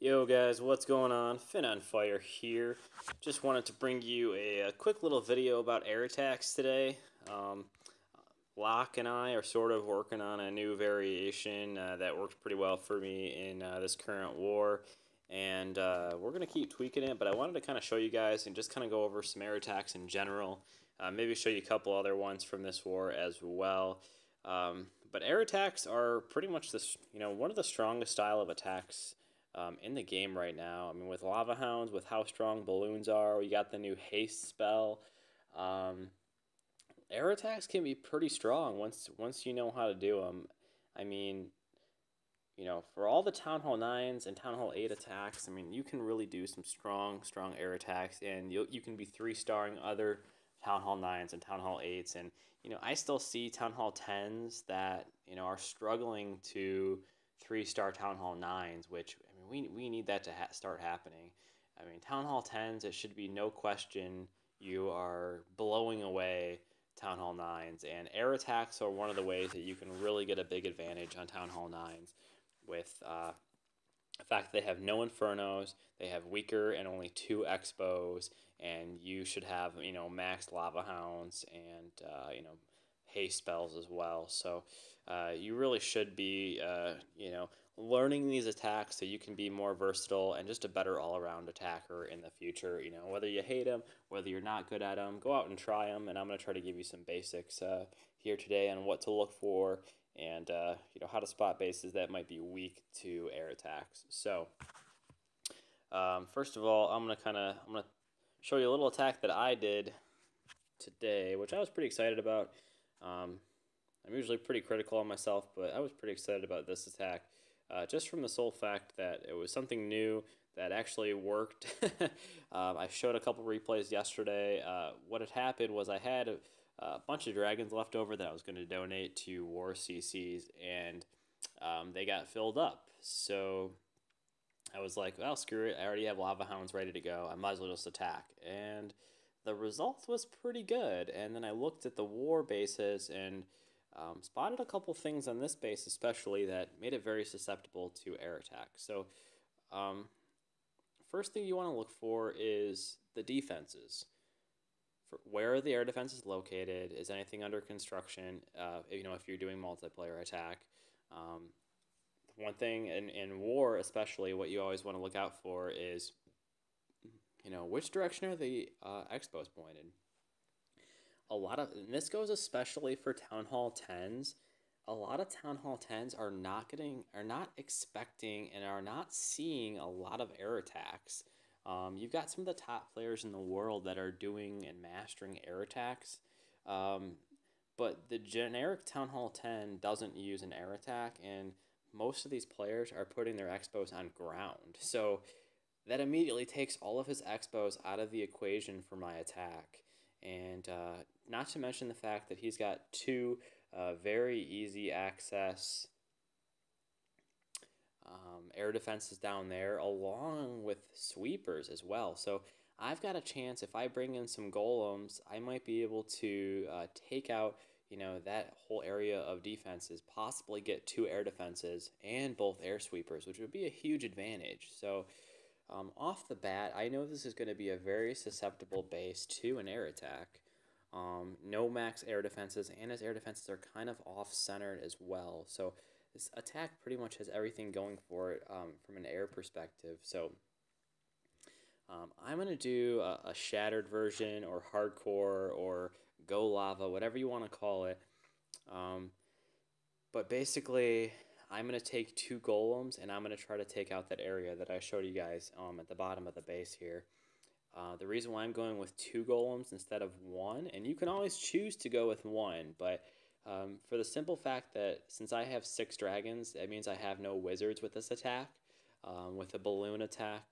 Yo guys, what's going on? Fin on Fire here. Just wanted to bring you a quick little video about air attacks today. Um, Locke and I are sort of working on a new variation that works pretty well for me in this current war. And we're going to keep tweaking it, but I wanted to kind of show you guys and just kind of go over some air attacks in general. Maybe show you a couple other ones from this war as well. But air attacks are pretty much this, one of the strongest style of attacks in the game right now. I mean, with Lava Hounds, with how strong balloons are, we got the new haste spell. Um, Air attacks can be pretty strong once you know how to do them. I mean, for all the Town Hall 9s and Town Hall 8 attacks, I mean, you can really do some strong air attacks, and you can be 3-starring other Town Hall 9s and Town Hall 8s. And, I still see Town Hall 10s that, are struggling to 3-star Town Hall 9s, which, I mean, we need that to start happening. I mean, Town Hall 10s, it should be no question you are blowing away Town Hall 9s, and air attacks are one of the ways that you can really get a big advantage on Town Hall 9s with the fact that they have no Infernos, they have weaker and only 2 Expos, and you should have, max Lava Hounds and, haste spells as well. So you really should be, learning these attacks so you can be more versatile and just a better all-around attacker in the future. Whether you hate them, whether you're not good at them, go out and try them. And I'm going to try to give you some basics here today on what to look for and how to spot bases that might be weak to air attacks. So first of all, I'm gonna show you a little attack that I did today, which I was pretty excited about. I'm usually pretty critical on myself, but I was pretty excited about this attack, just from the sole fact that it was something new that actually worked. I showed a couple replays yesterday. What had happened was I had a bunch of dragons left over that I was going to donate to War CCs, and they got filled up. So I was like, well, screw it. I already have Lava Hounds ready to go. I might as well just attack. And the result was pretty good. And then I looked at the war bases and spotted a couple things on this base especially that made it very susceptible to air attack. So um, first thing you want to look for is the defenses. Where are the air defenses located? Is anything under construction? If you're doing multiplayer attack. One thing in war especially, what you always want to look out for is, which direction are the expos pointed? And this goes especially for Town Hall 10s. A lot of Town Hall 10s are not expecting and are not seeing a lot of air attacks. You've got some of the top players in the world that are doing and mastering air attacks. But the generic Town Hall 10 doesn't use an air attack, and most of these players are putting their expos on ground. So that immediately takes all of his expos out of the equation for my attack. And not to mention the fact that he's got 2 very easy access air defenses down there, along with sweepers as well. So I've got a chance, if I bring in some golems, I might be able to take out, that whole area of defenses, possibly get 2 air defenses and both air sweepers, which would be a huge advantage. So off the bat, I know this is going to be a very susceptible base to an air attack. No max air defenses, and his air defenses are kind of off-centered as well. So this attack pretty much has everything going for it from an air perspective. So I'm going to do a shattered version or hardcore or go lava, whatever you want to call it. But basically, I'm going to take 2 golems, and I'm going to try to take out that area that I showed you guys at the bottom of the base here. The reason why I'm going with 2 golems instead of 1, and you can always choose to go with 1, but for the simple fact that since I have 6 dragons, that means I have no wizards with this attack. With a balloon attack,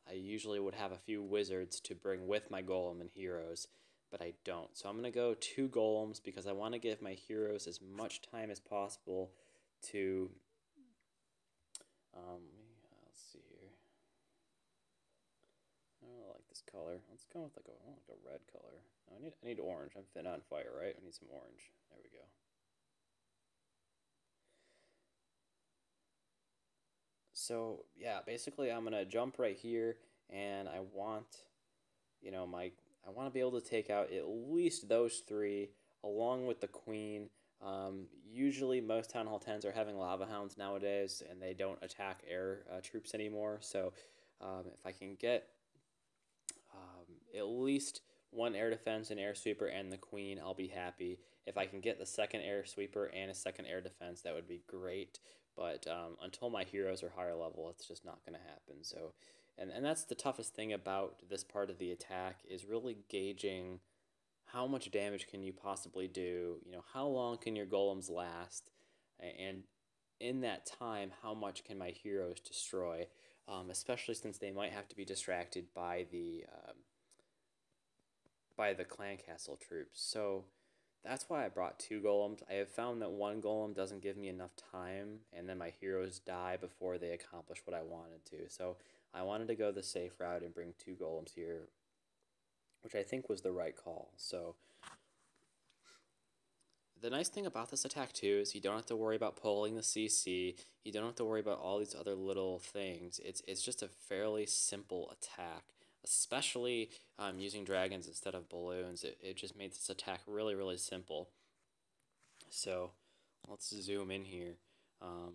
I usually would have a few wizards to bring with my golem and heroes, but I don't. So I'm going to go 2 golems because I want to give my heroes as much time as possible to, let's see here. I don't like this color. Let's go with I want like a red color. No, I need orange. I'm fin on fire, right? I need some orange. There we go. So yeah, basically I'm gonna jump right here, and I want, I want to be able to take out at least those three along with the queen. Usually most Town Hall 10s are having lava hounds nowadays, and they don't attack air troops anymore. So if I can get at least one air defense, an air sweeper, and the queen, I'll be happy. If I can get the second air sweeper and a second air defense, that would be great. But until my heroes are higher level, it's just not going to happen. So, and that's the toughest thing about this part of the attack, is really gauging how much damage can you possibly do. How long can your golems last, and in that time, how much can my heroes destroy? Especially since they might have to be distracted by the clan castle troops. So that's why I brought two golems. I have found that one golem doesn't give me enough time, and then my heroes die before they accomplish what I wanted to. So I wanted to go the safe route and bring two golems here, which I think was the right call. So the nice thing about this attack too is you don't have to worry about pulling the CC. You don't have to worry about all these other little things. It's just a fairly simple attack, especially using dragons instead of balloons. It just made this attack really, really simple. So let's zoom in here. Um,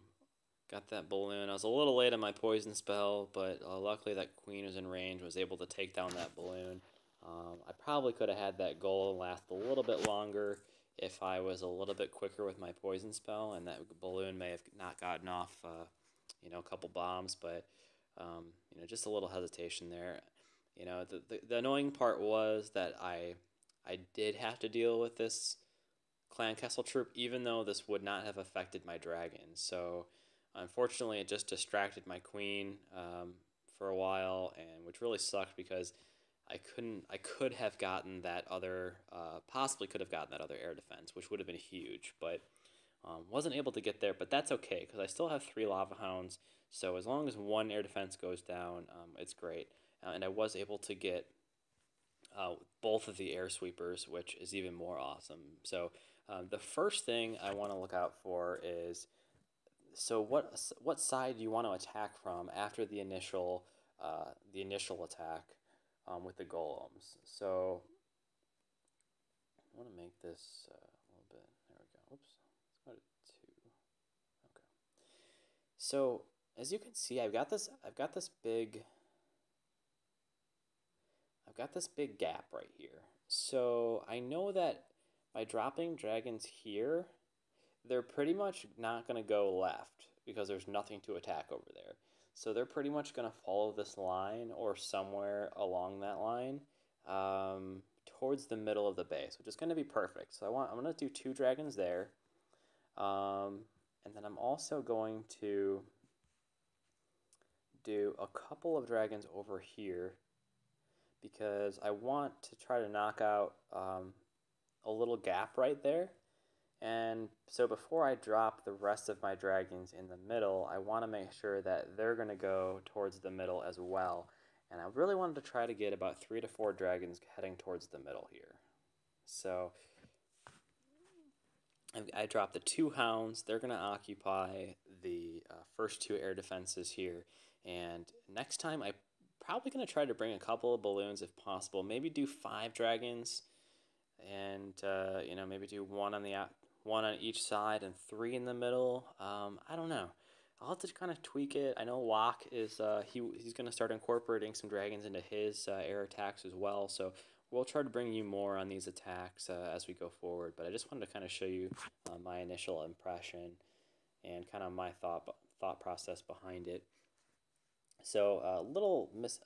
got that balloon. I was a little late on my poison spell, but luckily that queen was in range, was able to take down that balloon. I probably could have had that goal last a little bit longer if I was a little bit quicker with my poison spell, and that balloon may have not gotten off, a couple bombs, but just a little hesitation there. The annoying part was that I did have to deal with this clan castle troop, even though this would not have affected my dragon. So unfortunately, it just distracted my queen for a while, and which really sucked because I could have gotten that other, possibly could have gotten that other air defense, which would have been huge, but wasn't able to get there. But that's okay because I still have three lava hounds. So as long as one air defense goes down, it's great. And I was able to get both of the air sweepers, which is even more awesome. So the first thing I want to look out for is, so what side do you want to attack from after the initial attack with the golems? So I want to make this a little bit. There we go. Oops. Let's go to 2. Okay. So as you can see, I've got this big gap right here. So I know that by dropping dragons here, they're pretty much not going to go left because there's nothing to attack over there. So they're pretty much going to follow this line or somewhere along that line towards the middle of the base, which is going to be perfect. So I'm going to do 2 dragons there. And then I'm also going to do a couple of dragons over here because I want to try to knock out a little gap right there. And so before I drop the rest of my dragons in the middle, I want to make sure that they're going to go towards the middle as well. And I really wanted to try to get about 3 to 4 dragons heading towards the middle here. So I dropped the 2 hounds. They're going to occupy the first 2 air defenses here. And next time, I'm probably going to try to bring a couple of balloons if possible. Maybe do 5 dragons, and maybe do one on each side and 3 in the middle. I don't know. I'll have to kind of tweak it. I know Locke is he's going to start incorporating some dragons into his air attacks as well. So we'll try to bring you more on these attacks as we go forward. But I just wanted to kind of show you my initial impression and kind of my thought process behind it. So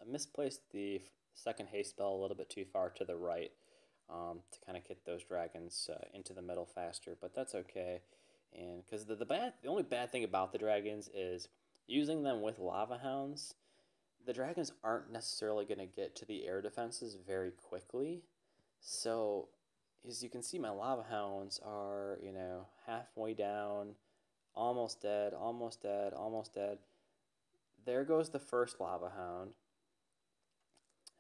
misplaced the second haste spell a little bit too far to the right to kind of get those dragons into the middle faster, but that's okay. And because the only bad thing about the dragons is using them with lava hounds, the dragons aren't necessarily going to get to the air defenses very quickly. So as you can see, my lava hounds are, halfway down, almost dead, almost dead, almost dead. There goes the first lava hound.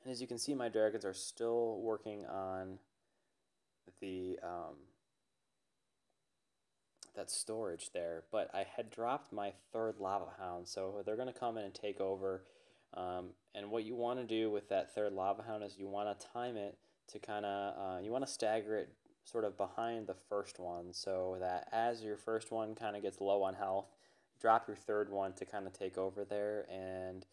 And as you can see, my dragons are still working on the that storage there. But I had dropped my third lava hound, so they're going to come in and take over. And what you want to do with that third lava hound is you want to time it to kind of you want to stagger it sort of behind the first one, so that as your first one kind of gets low on health, drop your third one to kind of take over there. And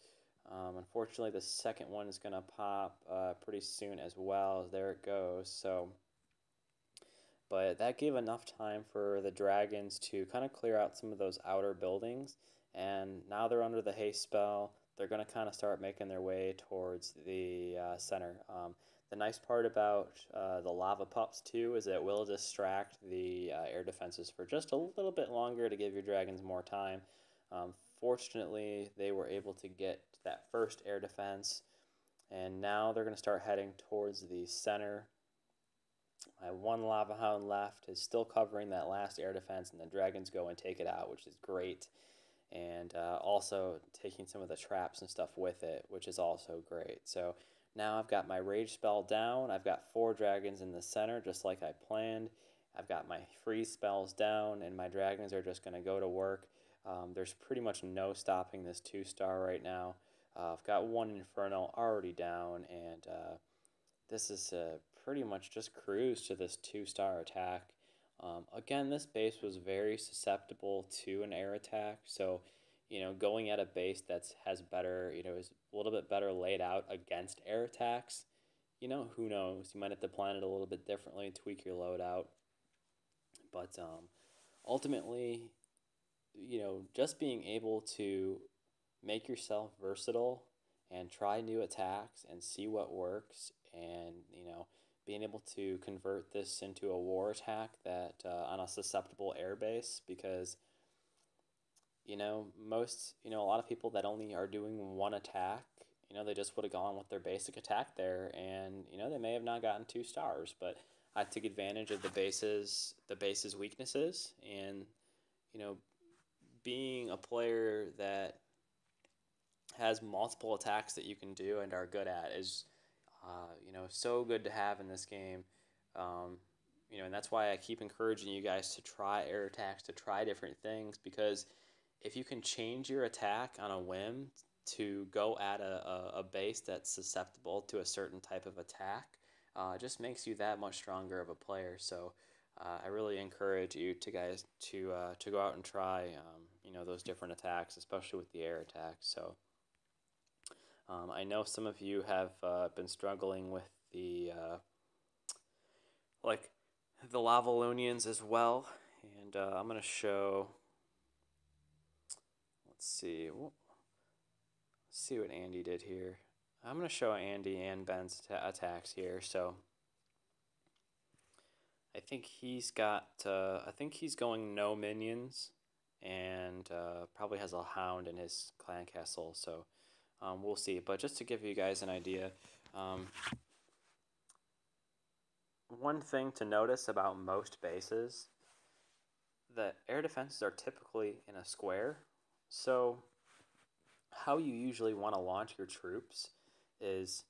unfortunately, the second one is going to pop pretty soon as well. There it goes. So, but that gave enough time for the dragons to kind of clear out some of those outer buildings. And now they're under the haste spell. They're going to kind of start making their way towards the center. The nice part about the lava pups too is that it will distract the air defenses for just a little bit longer to give your dragons more time. Fortunately, they were able to get that first air defense, and now they're going to start heading towards the center. My one lava hound left is still covering that last air defense, and the dragons go and take it out, which is great. And also taking some of the traps and stuff with it, which is also great. So now I've got my rage spell down. I've got 4 dragons in the center, just like I planned. I've got my freeze spells down, and my dragons are just going to go to work. There's pretty much no stopping this 2-star right now. I've got 1 Inferno already down, and this is pretty much just cruise to this 2-star attack. Again, this base was very susceptible to an air attack, so going at a base that has better, is a little bit better laid out against air attacks. Who knows? You might have to plan it a little bit differently, tweak your loadout. But ultimately, just being able to make yourself versatile and try new attacks and see what works, and being able to convert this into a war attack that on a susceptible air base, because a lot of people that only are doing one attack, they just would have gone with their basic attack there, and they may have not gotten 2 stars. But I took advantage of the base's weaknesses, and being a player that has multiple attacks that you can do and are good at is so good to have in this game. And that's why I keep encouraging you guys to try air attacks, to try different things, because if you can change your attack on a whim to go at a base that's susceptible to a certain type of attack, it just makes you that much stronger of a player. So I really encourage you guys to go out and try those different attacks, especially with the air attacks. So I know some of you have been struggling with the the Lavalonians as well, and I'm going to show. Let's see what Andy did here. I'm going to show Andy and Ben's attacks here. So I think he's got. I think he's going no minions, and probably has a hound in his clan castle. So we'll see. But just to give you guys an idea, one thing to notice about most bases, the air defenses are typically in a square. So how you usually want to launch your troops is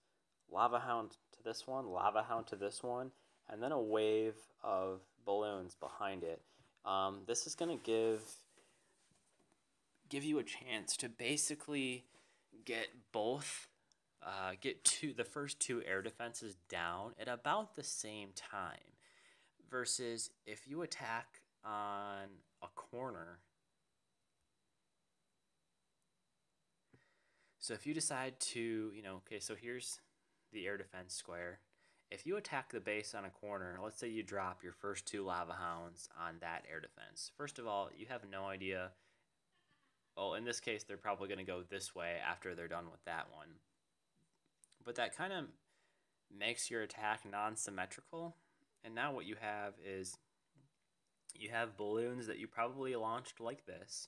Lava Hound to this one, Lava Hound to this one, and then a wave of balloons behind it. This is going to give you a chance to basically get the first 2 air defenses down at about the same time, versus if you attack on a corner. So if you decide to, okay, so here's the air defense square. If you attack the base on a corner, let's say you drop your first 2 lava hounds on that air defense. First of all, you have no idea. Well, in this case, they're probably going to go this way after they're done with that one. But that kind of makes your attack non-symmetrical. And now what you have is you have balloons that you probably launched like this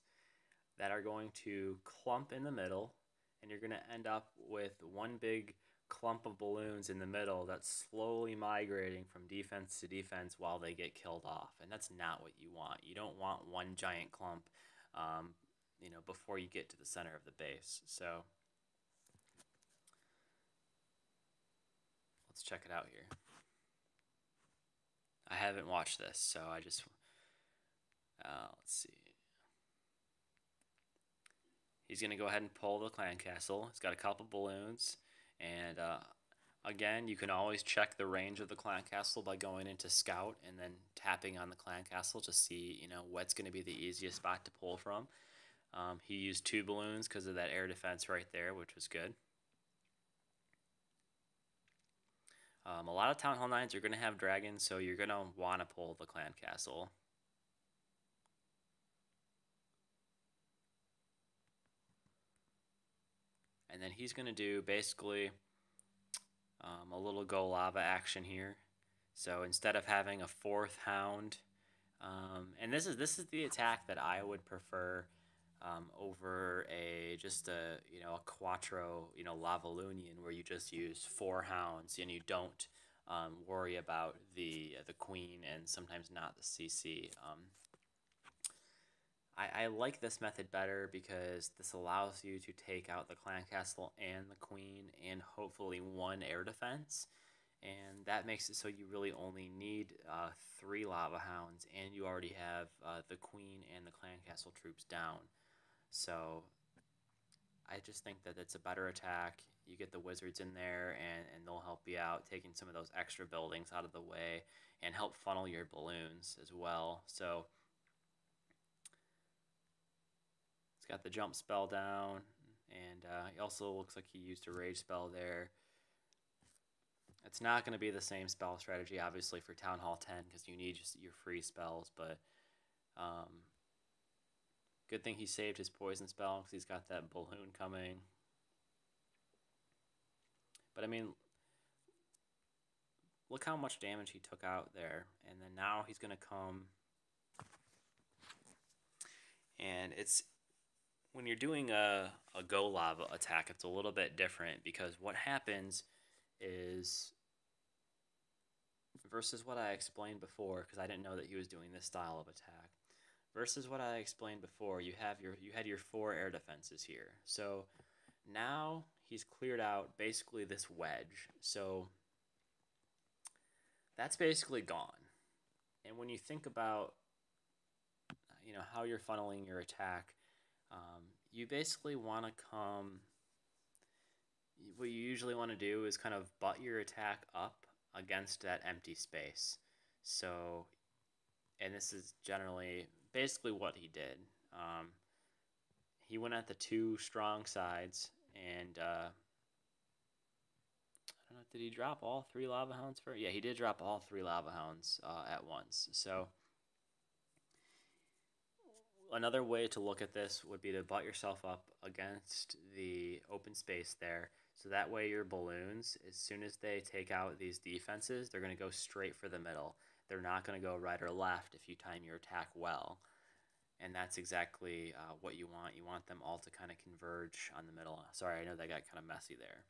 that are going to clump in the middle, and you're going to end up with one big clump of balloons in the middle that's slowly migrating from defense to defense while they get killed off. And that's not what you want. You don't want one giant clump before you get to the center of the base. So let's check it out here. I haven't watched this, so Let's see. He's going to go ahead and pull the clan castle. He's got a couple balloons. And again, you can always check the range of the clan castle by going into Scout and then tapping on the clan castle to see, what's going to be the easiest spot to pull from. He used 2 balloons because of that air defense right there, which was good. A lot of Town Hall 9s are going to have dragons, so you're going to want to pull the clan castle. And then he's going to do basically a little Go Lava action here. So instead of having a 4th hound, and this is the attack that I would prefer over just a Quattro Lavalunian, where you just use 4 hounds and you don't worry about the queen and sometimes not the CC. I like this method better because this allows you to take out the clan castle and the queen and hopefully 1 air defense. And that makes it so you really only need 3 lava hounds, and you already have the queen and the clan castle troops down. So I just think that it's a better attack. You get the wizards in there, and they'll help you out, taking some of those extra buildings out of the way and help funnel your balloons as well. So he's got the jump spell down, and he also looks like he used a rage spell there. It's not going to be the same spell strategy, obviously, for Town Hall 10 because you need just your free spells, but good thing he saved his poison spell because he's got that balloon coming. But I mean, look how much damage he took out there, and then now he's going to come, and it's when you're doing a Go Lava attack, it's a little bit different because what happens is, versus what I explained before, because I didn't know that he was doing this style of attack, versus what I explained before, you had your 4 air defenses here. So now he's cleared out basically this wedge. So that's basically gone. And when you think about how you're funneling your attack, you basically want to come. What you usually want to do is kind of butt your attack up against that empty space. So, and this is generally basically what he did. He went at the 2 strong sides, and I don't know, did he drop all 3 lava hounds for? Yeah, he did drop all 3 lava hounds at once. So another way to look at this would be to butt yourself up against the open space there. So that way your balloons, as soon as they take out these defenses, they're going to go straight for the middle. They're not going to go right or left if you time your attack well. And that's exactly what you want. You want them all to kind of converge on the middle. Sorry, I know that got kind of messy there.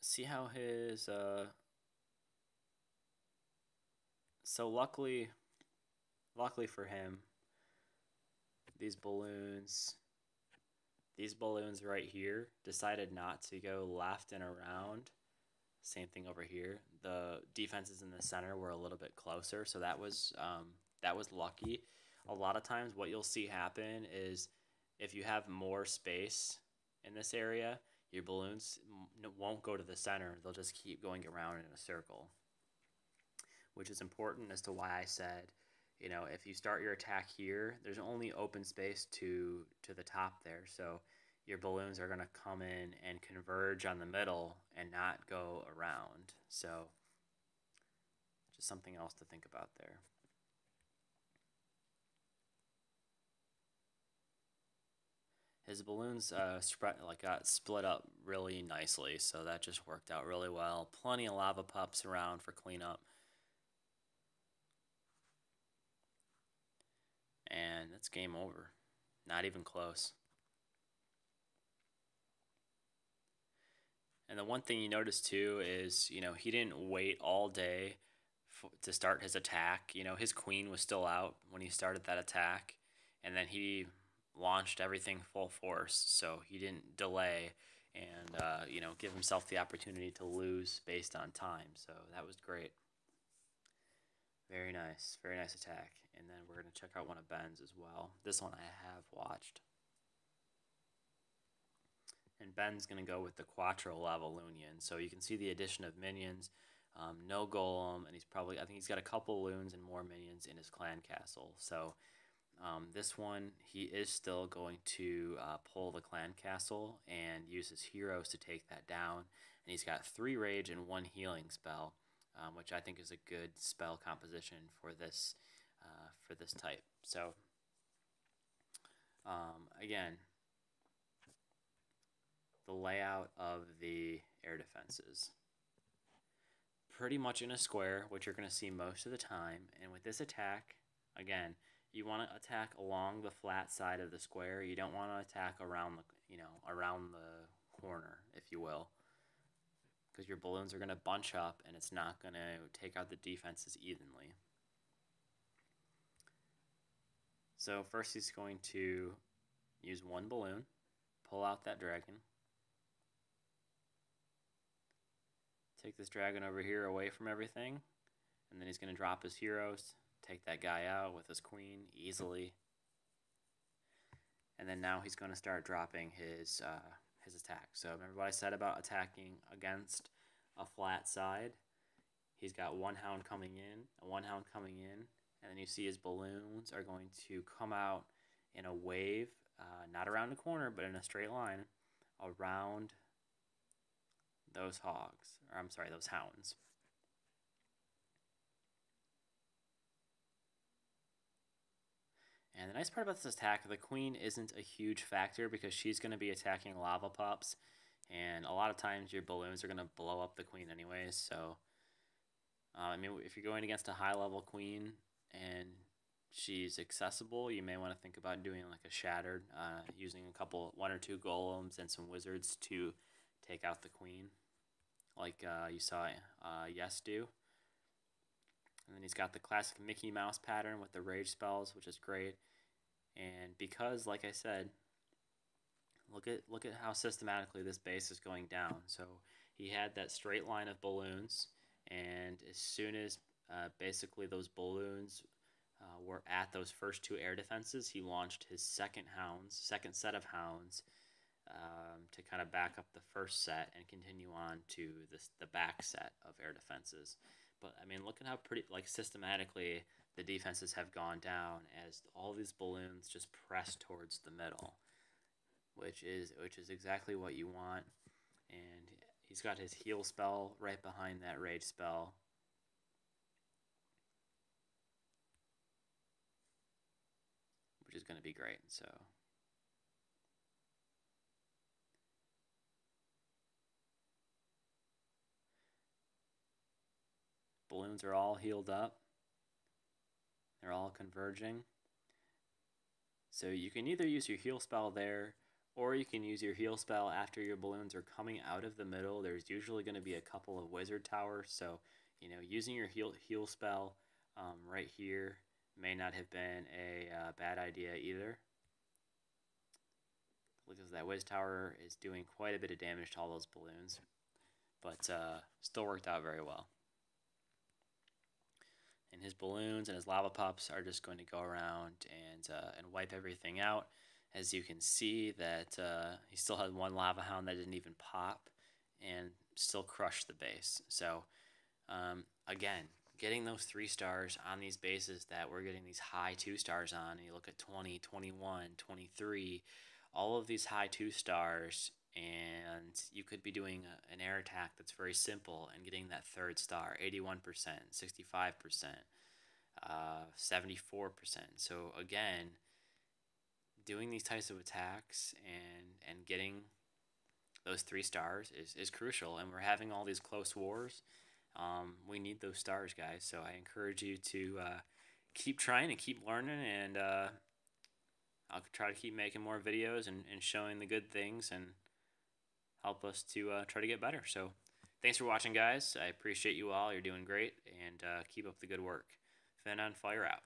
See how his... So luckily for him, these balloons right here decided not to go left and around. Same thing over here. The defenses in the center were a little bit closer, so that was lucky. A lot of times what you'll see happen is if you have more space in this area, your balloons won't go to the center. They'll just keep going around in a circle, which is important as to why I said, if you start your attack here, there's only open space to the top there. So your balloons are going to come in and converge on the middle and not go around. So just something else to think about there. His balloons got split up really nicely, so that just worked out really well. Plenty of lava pups around for cleanup. And it's game over. Not even close. And the one thing you notice too is, he didn't wait all day to start his attack. His queen was still out when he started that attack, and then he launched everything full force. So he didn't delay and give himself the opportunity to lose based on time. So that was great. Very nice attack. And then we're going to check out one of Ben's as well. This one I have watched. And Ben's going to go with the Quattro Lavalunion. So you can see the addition of minions. No golem, and I think he's got a couple loons and more minions in his clan castle. So this one, he is still going to pull the clan castle and use his heroes to take that down. And he's got 3 rage and 1 healing spell, which I think is a good spell composition for this type. So again, the layout of the air defenses. Pretty much in a square, which you're going to see most of the time. And with this attack, again, you want to attack along the flat side of the square. You don't want to attack around around the corner, if you will, because your balloons are going to bunch up and it's not going to take out the defenses evenly. So first he's going to use 1 balloon, pull out that dragon. Take this dragon over here away from everything, and then he's going to drop his heroes, take that guy out with his queen easily, and then now he's going to start dropping his attack. So remember what I said about attacking against a flat side? He's got 1 hound coming in, 1 hound coming in, and then you see his balloons are going to come out in a wave, not around the corner, but in a straight line around those those hounds. And the nice part about this attack, the queen isn't a huge factor because she's going to be attacking lava pups, and a lot of times your balloons are going to blow up the queen anyways. So, I mean, if you're going against a high-level queen and she's accessible, you may want to think about doing like a shattered, using 1 or 2 golems and some wizards to take out the queen, like you saw Yes do. And then he's got the classic Mickey Mouse pattern with the rage spells, which is great. And because, like I said, look at how systematically this base is going down. So he had that straight line of balloons, and as soon as basically those balloons were at those first 2 air defenses, he launched his second set of hounds, to kind of back up the first set and continue on to the back set of air defenses. But I mean, look at how pretty, like, systematically the defenses have gone down as all these balloons just press towards the middle, which is exactly what you want. And he's got his heal spell right behind that rage spell. Which is going to be great. So balloons are all healed up. They're all converging. So you can either use your heal spell there, or you can use your heal spell after your balloons are coming out of the middle. There's usually going to be a couple of wizard towers, so using your heal spell right here may not have been a bad idea either, because that Wiz Tower is doing quite a bit of damage to all those balloons, but still worked out very well. And his balloons and his lava pups are just going to go around and wipe everything out. As you can see that he still had 1 lava hound that didn't even pop and still crushed the base. So again, getting those 3 stars on these bases that we're getting these high 2 stars on, and you look at 20, 21, 23, all of these high 2 stars, and you could be doing an air attack that's very simple and getting that 3rd star, 81%, 65%, 74%. So again, doing these types of attacks and getting those 3 stars is crucial, and we're having all these close wars. We need those stars, guys, so I encourage you to keep trying and keep learning, and I'll try to keep making more videos and showing the good things and help us to try to get better. So thanks for watching, guys. I appreciate you all. You're doing great, and keep up the good work. Finn on Fire out.